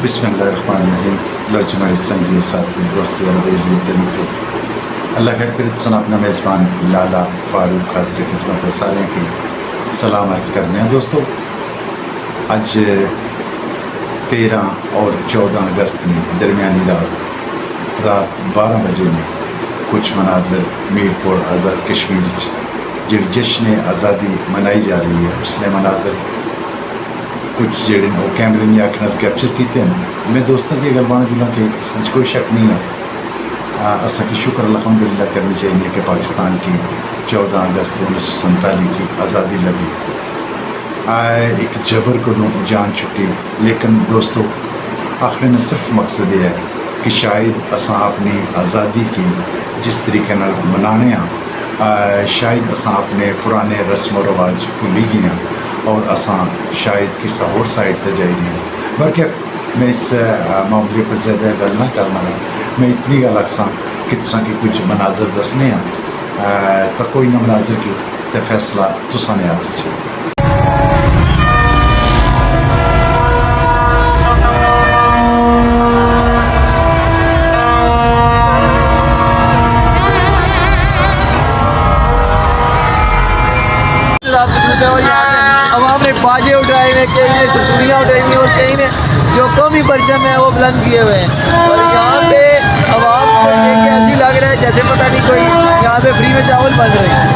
बिस्मिल्लाहिर्रहमानिर्रहीम। लो जी मेरे संगी साथी दोस्ती मित्रों, अल्लाह खैर करे तो अपना मेज़बान लाला फारूक हाज़िर खिदमत है सारे की सलाम अर्ज़ करने हैं। दोस्तों, आज 13 और 14 अगस्त में दरमियानी रात 12 बजे ने कुछ मनाजर मीरपुर आज़ाद कश्मीर जी जश्न आज़ादी मनाई जा रही है, उसने मनाजर कुछ जेड़े वो कैमरे ने अख नाल कैप्चर किए हैं। मैं दोस्तों की गलबाना जुला कि इस कोई शक नहीं है। असा की शुक्र अल्हम्दुलिल्लाह करनी चाहिए कि पाकिस्तान की 14 अगस्त 1947 की आज़ादी लगी। एक जबर को जान चुकी, लेकिन दोस्तों आखिर ने सिर्फ मकसद ये है कि शायद असा अपनी आज़ादी की जिस तरीके नाल मनाने शायद असा अपने पुराने रस्म व रवाज भुली गए हैं और असा शायद किसी होर साइड पर जा रहे हैं। बल्कि मैं इस मामले पर ज़्यादा गल ना करना, मैं इतनी गल आखसा कि तुसा की कुछ मनाजर दसने तो कोई ना मनाजर की तो फैसला तुसा ने हाथ च। अवाम ने बाजे उठाए हैं, कई ने ससुरियाँ उठाई हैं और कई ने जो कौमी परचम है वो बुलंद किए हुए हैं। और यहाँ पे अवाम को देख के ऐसी लग रहा है जैसे पता नहीं कोई यहाँ पे फ्री में चावल बन रहे हैं।